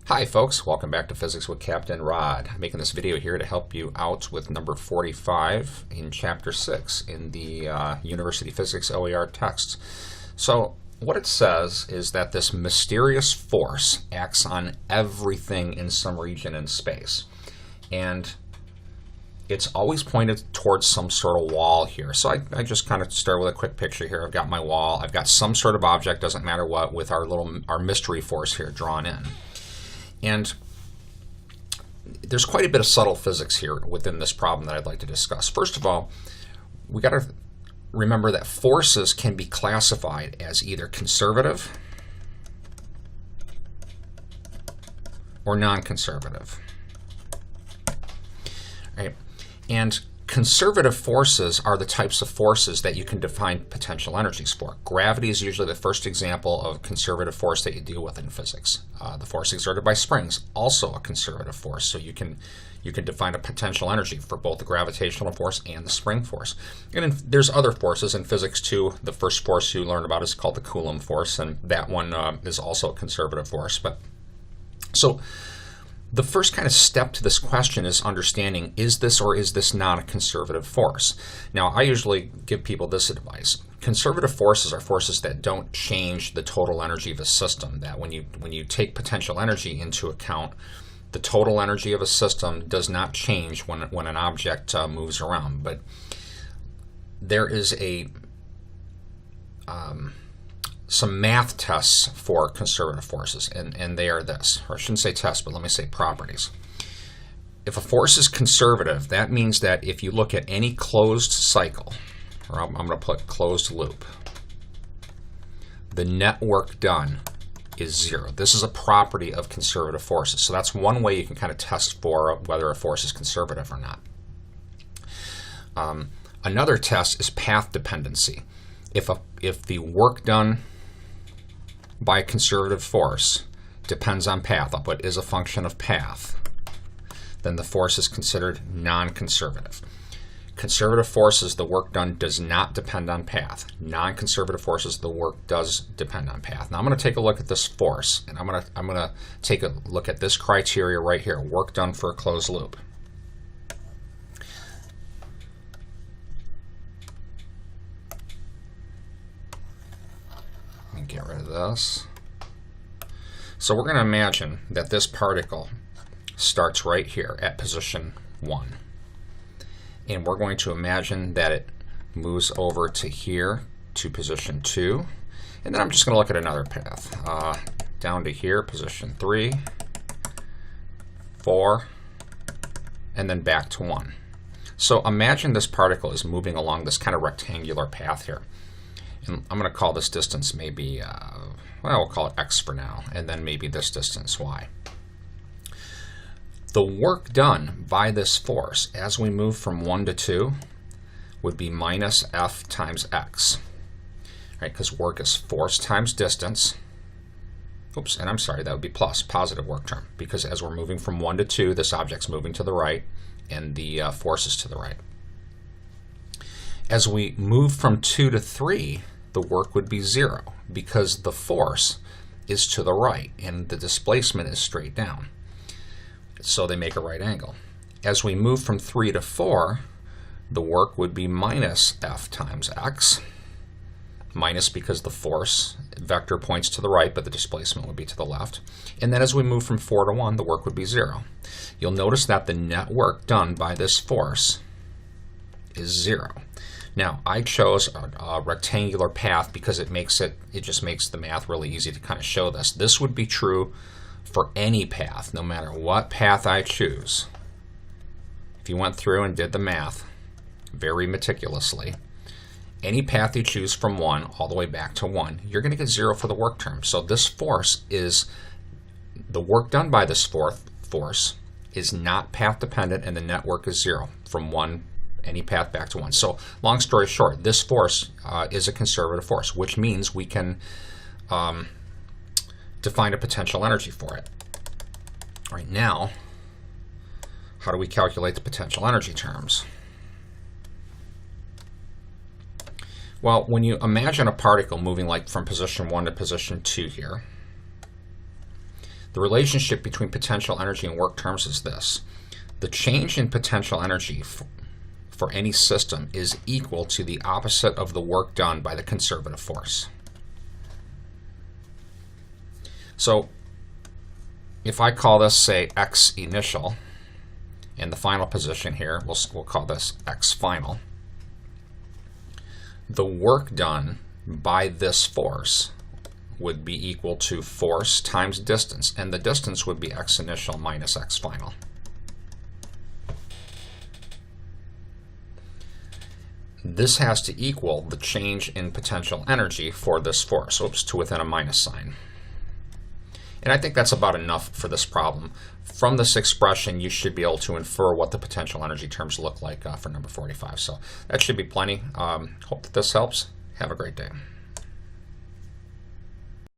Hi folks, welcome back to Physics with Captain Rod. I'm making this video here to help you out with number 45 in Chapter 6 in the University Physics OER text. So what it says is that this mysterious force acts on everything in some region in space. And it's always pointed towards some sort of wall here. So I just kind of start with a quick picture here. I've got my wall, I've got some sort of object, doesn't matter what, with our mystery force here drawn in. And there's quite a bit of subtle physics here within this problem that I'd like to discuss. First of all, we got to remember that forces can be classified as either conservative or non-conservative. Right? And conservative forces are the types of forces that you can define potential energies for. Gravity is usually the first example of conservative force that you deal with in physics. The force exerted by springs, also a conservative force, so you can define a potential energy for both the gravitational force and the spring force. And there's other forces in physics too. The first force you learn about is called the Coulomb Force, and that one is also a conservative force. So the first kind of step to this question is understanding, is this or is this not a conservative force? Now, I usually give people this advice. Conservative forces are forces that don't change the total energy of a system, that when you take potential energy into account, the total energy of a system does not change when an object moves around. But there is some math tests for conservative forces, and they are this, or I shouldn't say tests, but let me say properties. If a force is conservative, that means that if you look at any closed cycle, or I'm going to put closed loop, the net work done is zero. This is a property of conservative forces. So that's one way you can kind of test for whether a force is conservative or not. Another test is path dependency. If the work done by a conservative force depends on path, but is a function of path, then the force is considered non-conservative. Conservative forces, the work done does not depend on path. Non-conservative forces, the work does depend on path. Now I'm going to take a look at this force, and I'm going to take a look at this criteria right here, work done for a closed loop. Get rid of this. So we're going to imagine that this particle starts right here at position 1. And we're going to imagine that it moves over to here to position 2. And then I'm just going to look at another path. Down to here, position 3, 4, and then back to 1. So imagine this particle is moving along this kind of rectangular path here. And I'm going to call this distance maybe, well, we'll call it x for now, and then maybe this distance y. The work done by this force as we move from 1 to 2 would be minus F times x, right? Because work is force times distance. Oops, and I'm sorry, that would be plus, positive work term, because as we're moving from 1 to 2, this object's moving to the right, and the force is to the right. As we move from 2 to 3, the work would be 0 because the force is to the right and the displacement is straight down. So they make a right angle. As we move from 3 to 4, the work would be minus F times x. Minus because the force vector points to the right, but the displacement would be to the left. And then as we move from 4 to 1, the work would be 0. You'll notice that the net work done by this force is 0. Now, I chose a rectangular path because it just makes the math really easy to kind of show this. This would be true for any path, no matter what path I choose. If you went through and did the math very meticulously, any path you choose from 1 all the way back to 1, you're going to get 0 for the work term. So this force is, the work done by this force is not path dependent, and the net work is 0 from any path back to 1. So long story short, this force is a conservative force, which means we can define a potential energy for it. All right, now, how do we calculate the potential energy terms? Well, when you imagine a particle moving like from position 1 to position 2 here, The relationship between potential energy and work terms is this. The change in potential energy for any system is equal to the opposite of the work done by the conservative force. So if I call this, say, X initial, and the final position here, we'll call this X final, the work done by this force would be equal to force times distance, and the distance would be X initial minus X final. This has to equal the change in potential energy for this force, to within a minus sign. And I think that's about enough for this problem. From this expression, you should be able to infer what the potential energy terms look like for number 45. So that should be plenty. Hope that this helps. Have a great day.